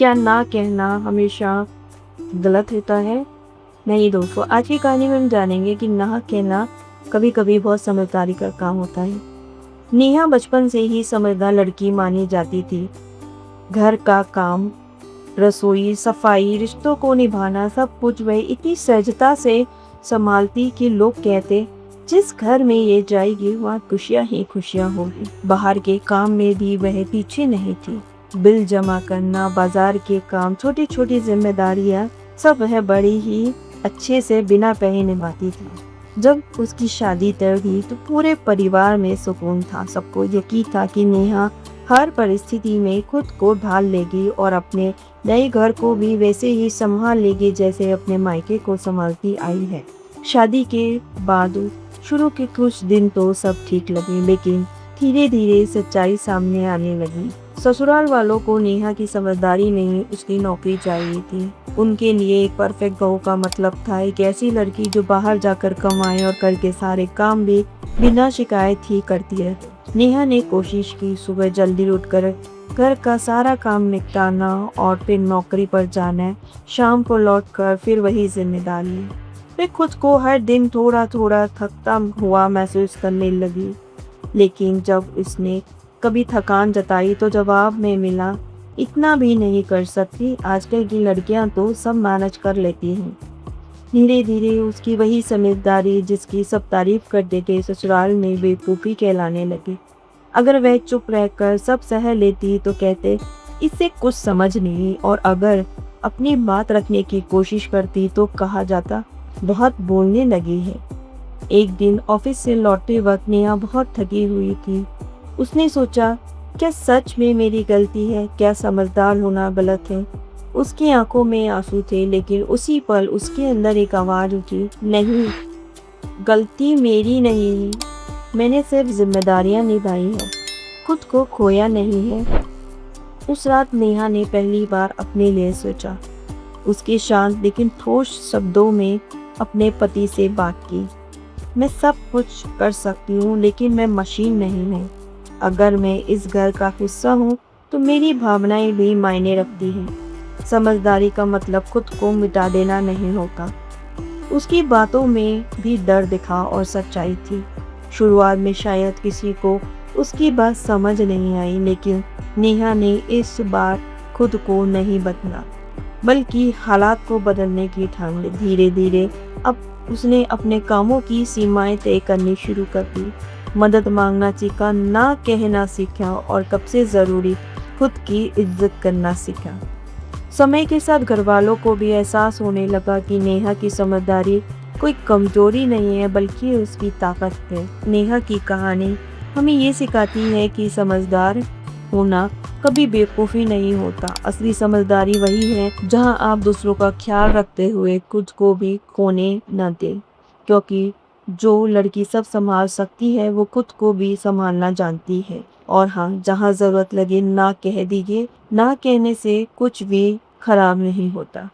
क्या ना कहना हमेशा गलत होता है? नहीं दोस्तों, आज की कहानी में हम जानेंगे कि ना कहना कभी-कभी बहुत समझदारी का काम होता है। नेहा बचपन से ही समझदार लड़की मानी जाती थी। घर का काम, रसोई, सफाई, रिश्तों को निभाना सब कुछ वह इतनी सहजता से संभालती कि लोग कहते, जिस घर में ये जाएगी वहाँ खुशियाँ ही खुशियाँ होगी। बाहर के काम में भी वह पीछे नहीं थी। बिल जमा करना, बाजार के काम, छोटी छोटी जिम्मेदारियां सब वह बड़ी ही अच्छे से बिना कहे निभाती थी। जब उसकी शादी तय हुई तो पूरे परिवार में सुकून था। सबको यकीन था कि नेहा हर परिस्थिति में खुद को ढाल लेगी और अपने नए घर को भी वैसे ही संभाल लेगी जैसे अपने मायके को संभालती आई है। शादी के बाद शुरू के कुछ दिन तो सब ठीक लगे, लेकिन धीरे धीरे सच्चाई सामने आने लगी। ससुराल वालों को नेहा की समझदारी नहीं, उसकी नौकरी चाहिए थी। उनके लिए एक परफेक्ट बहू का मतलब था एक ऐसी लड़की जो बाहर जाकर कमाए और घर के सारे काम भी बिना शिकायत ही करती रहे। नेहा ने कोशिश की, सुबह जल्दी उठकर घर का सारा काम निपटाना और फिर नौकरी पर जाना, शाम को लौटकर फिर वही जिम्मेदारी। वे खुद को हर दिन थोड़ा थोड़ा थकता हुआ महसूस करने लगी, लेकिन जब उसने कभी थकान जताई तो जवाब में मिला, इतना भी नहीं कर सकती, आजकल की लड़कियां तो सब मैनेज कर लेती हैं। धीरे धीरे उसकी वही समझदारी जिसकी सब तारीफ करते थे ससुराल में बेवकूफ़ी कहलाने लगी। अगर वह चुप रहकर सब सह लेती तो कहते, इससे कुछ समझ नहीं, और अगर अपनी बात रखने की कोशिश करती तो कहा जाता, बहुत बोलने लगी है। एक दिन ऑफिस से लौटते वक्त नेहा बहुत थकी हुई थी। उसने सोचा, क्या सच में मेरी गलती है? क्या समझदार होना गलत है? उसकी आंखों में आंसू थे, लेकिन उसी पल उसके अंदर एक आवाज उठी, नहीं, गलती मेरी नहीं है। मैंने सिर्फ जिम्मेदारियां निभाई हैं, खुद को खोया नहीं है। उस रात नेहा ने पहली बार अपने लिए सोचा। उसके शांत लेकिन ठोस शब्दों में अपने पति से बात की। मैं सब कुछ कर सकती हूँ, लेकिन मैं मशीन नहीं हूँ। अगर मैं इस घर का हिस्सा हूँ तो मेरी भावनाएं भी मायने रखती हैं। समझदारी का मतलब खुद को मिटा देना नहीं होता। उसकी बातों में भी डर दिखा और सच्चाई थी। शुरुआत में शायद किसी को उसकी बात समझ नहीं आई, लेकिन नेहा ने इस बार खुद को नहीं बदला, बल्कि हालात को बदलने की ठान ली। धीरे धीरे अब उसने अपने कामों की सीमाएं तय करनी शुरू कर दी, मदद मांगना सीखा, ना कहना सीखा और कब से ज़रूरी खुद की इज्जत करना सीखा। समय के साथ घरवालों को भी एहसास होने लगा कि नेहा की समझदारी कोई कमजोरी नहीं है, बल्कि उसकी ताकत है। नेहा की कहानी हमें ये सिखाती है कि समझदार होना कभी बेवकूफ़ी नहीं होता। असली समझदारी वही है जहां आप दूसरों का ख्याल रखते हुए खुद को भी खोने न दें, क्योंकि जो लड़की सब संभाल सकती है वो खुद को भी संभालना जानती है। और हाँ, जहाँ ज़रूरत लगे ना कह दीजिए, ना कहने से कुछ भी खराब नहीं होता।